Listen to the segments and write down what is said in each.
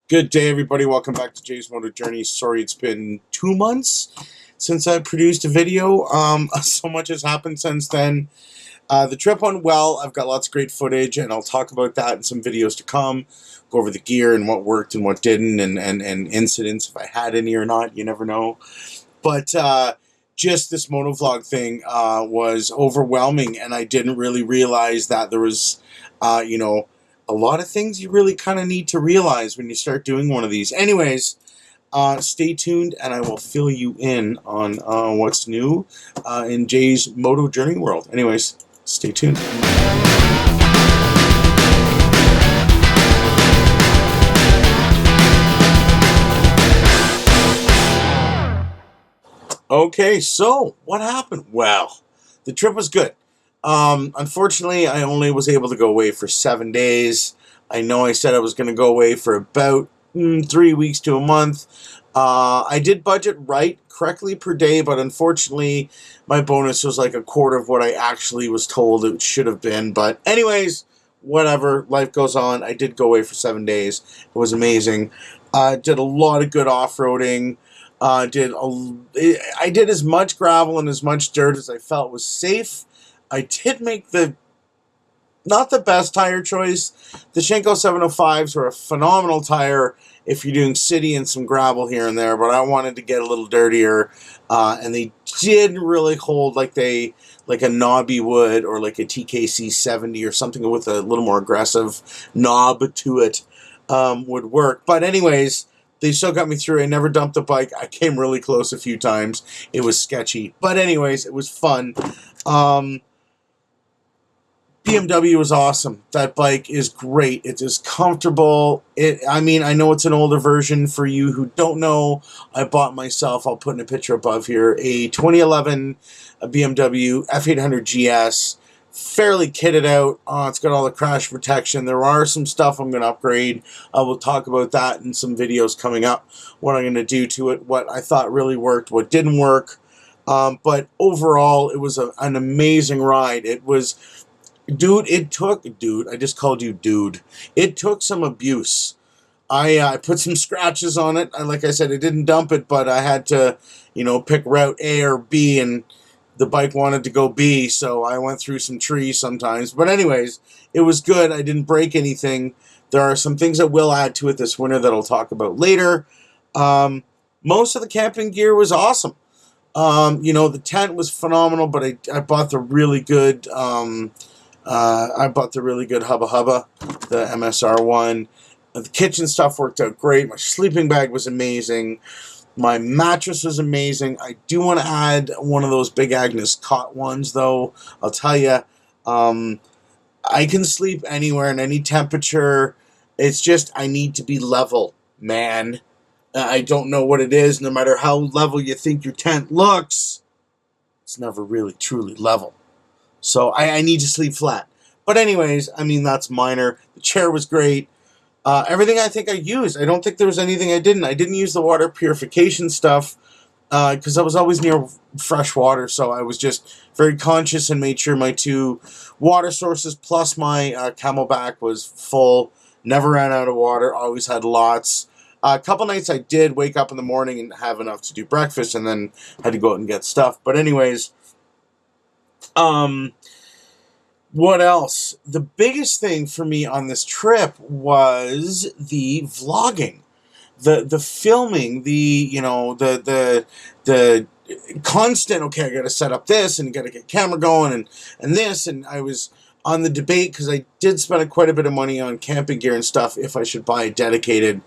Good day, everybody. Welcome back to Jay's Moto Journey. Sorry, it's been 2 months since I produced a video. So much has happened since then. The trip went well. I've got lots of great footage, and I'll talk about that in some videos to come. Go over the gear and what worked and what didn't, and incidents, if I had any or not. You never know. But just this motovlog thing was overwhelming, and I didn't really realize that there was, a lot of things you really kind of need to realize when you start doing one of these. Anyways, stay tuned, and I will fill you in on what's new in Jay's Moto Journey world. Anyways, stay tuned. Okay, so what happened? Well, the trip was good. Unfortunately, I only was able to go away for 7 days. I know I said I was going to go away for about 3 weeks to a month. I did budget correctly per day, but unfortunately, my bonus was like a quarter of what I actually was told it should have been. But anyways, whatever. Life goes on. I did go away for 7 days. It was amazing. Did a lot of good off-roading. I did as much gravel and as much dirt as I felt was safe. I did make not the best tire choice. The Shenko 705s were a phenomenal tire if you're doing city and some gravel here and there, but I wanted to get a little dirtier, and they didn't really hold like a knobby would, or like a TKC 70 or something with a little more aggressive knob to it would work. But anyways, they still got me through. I never dumped the bike. I came really close a few times. It was sketchy. But anyways, it was fun. BMW was awesome. That bike is great. It is comfortable. I know it's an older version. For you who don't know, I bought myself, I'll put in a picture above here, a 2011 BMW F800 GS. Fairly kitted out. It's got all the crash protection. There are some stuff I'm going to upgrade. I will talk about that in some videos coming up. What I'm going to do to it, what I thought really worked, what didn't work. But overall, it was an amazing ride. It was... Dude, I just called you dude. It took some abuse. I put some scratches on it. Like I said, I didn't dump it, but I had to, pick route A or B, and the bike wanted to go B, so I went through some trees sometimes. But anyways, it was good. I didn't break anything. There are some things that will add to it this winter that I'll talk about later. Most of the camping gear was awesome. The tent was phenomenal, but I bought the really good... Hubba Hubba, the MSR one. The kitchen stuff worked out great. My sleeping bag was amazing. My mattress was amazing. I do want to add one of those Big Agnes cot ones, though. I'll tell you, I can sleep anywhere in any temperature. It's just I need to be level, man. I don't know what it is. No matter how level you think your tent looks, it's never really truly level. So I need to sleep flat. But anyways, that's minor. The chair was great. Everything I think I used. I don't think there was anything I didn't. I didn't use the water purification stuff because I was always near fresh water. So I was just very conscious and made sure my 2 water sources plus my Camelback was full. Never ran out of water. Always had lots. A couple nights I did wake up in the morning and have enough to do breakfast, and then had to go out and get stuff. But anyways... what else? The biggest thing for me on this trip was the vlogging, the filming, the constant, okay, I got to set up this and got to get camera going and this, and I was on the debate because I did spend quite a bit of money on camping gear and stuff if I should buy a dedicated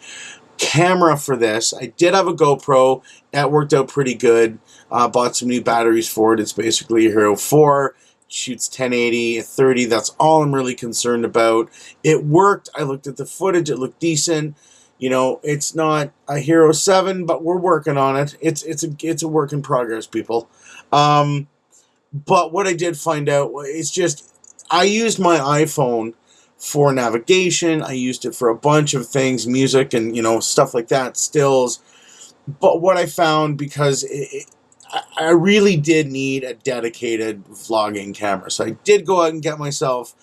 camera for this. I did have a GoPro. That worked out pretty good. Bought some new batteries for it. It's basically a Hero 4. Shoots 1080 at 30. That's all I'm really concerned about. It worked. I looked at the footage. It looked decent. It's not a Hero 7, but we're working on it. It's a work in progress, people. But what I did find out, it's just I used my iPhone for navigation. I used it for a bunch of things, music and stuff like that, stills. But what I found, because I really did need a dedicated vlogging camera. So I did go out and get myself.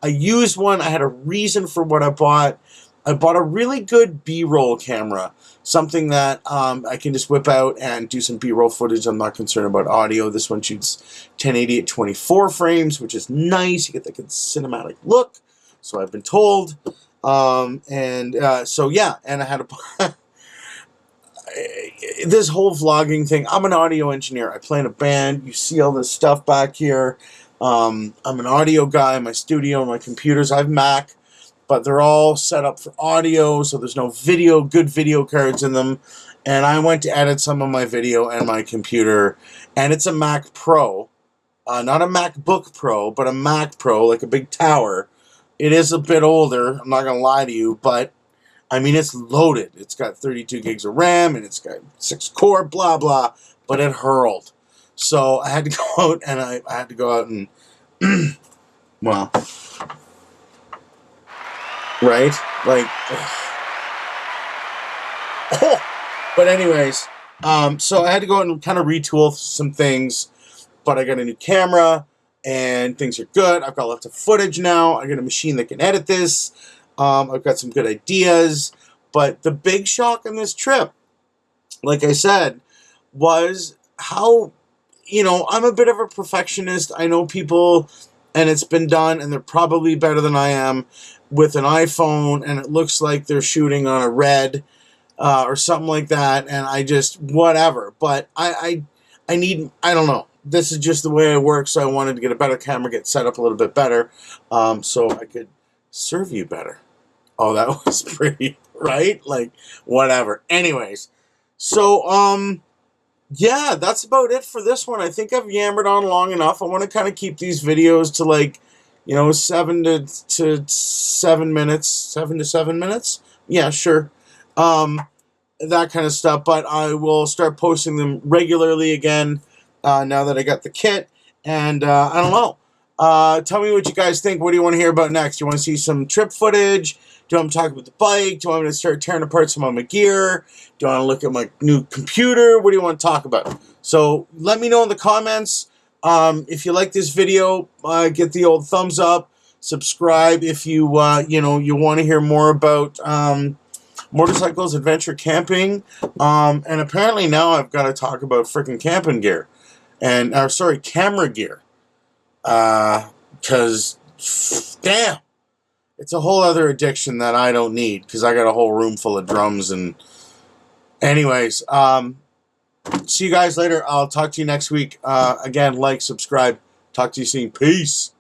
I used one. I had a reason for what I bought. I bought a really good B-roll camera, something that I can just whip out and do some B-roll footage. I'm not concerned about audio. This one shoots 1080 at 24 frames, which is nice. You get that good cinematic look, so I've been told. So yeah, and I had a this whole vlogging thing. I'm an audio engineer. I play in a band. You see all this stuff back here. I'm an audio guy. My studio, my computers. I have Mac, but they're all set up for audio, so there's no good video cards in them. And I went to edit some of my video and my computer, and it's a Mac Pro, not a MacBook Pro, but a Mac Pro, like a big tower. It is a bit older, I'm not going to lie to you, but I mean, it's loaded. It's got 32 gigs of RAM, and it's got 6 core, blah, blah, but it hurled. So I had to go out, and I had to go out and, well, right? Like, oh! But anyways, so I had to go out and kind of retool some things, but I got a new camera, and things are good. I've got lots of footage now. I got a machine that can edit this. I've got some good ideas, but the big shock in this trip, like I said, was how, you know, I'm a bit of a perfectionist. I know people, and it's been done, and they're probably better than I am, with an iPhone, and it looks like they're shooting on a Red or something like that, and I just, whatever. But I don't know. This is just the way I work, so I wanted to get a better camera, get set up a little bit better, so I could serve you better. Oh, that was pretty, right? Like, whatever. Anyways, so, yeah, that's about it for this one. I think I've yammered on long enough. I want to kind of keep these videos to, like, you know, 7 to 7 minutes. 7 to 7 minutes? Yeah, sure. That kind of stuff. But I will start posting them regularly again now that I got the kit. And I don't know. Tell me what you guys think. What do you want to hear about next? Do you want to see some trip footage? Do you want me to talk about the bike? Do you want me to start tearing apart some of my gear? Do you want to look at my new computer? What do you want to talk about? So let me know in the comments. If you like this video, get the old thumbs up. Subscribe if you you want to hear more about motorcycles, adventure camping. And apparently now I've got to talk about freaking camping gear. And camera gear. Because, damn, it's a whole other addiction that I don't need, because I got a whole room full of drums. And anyways, see you guys later. I'll talk to you next week. Again, like, subscribe. Talk to you soon. Peace.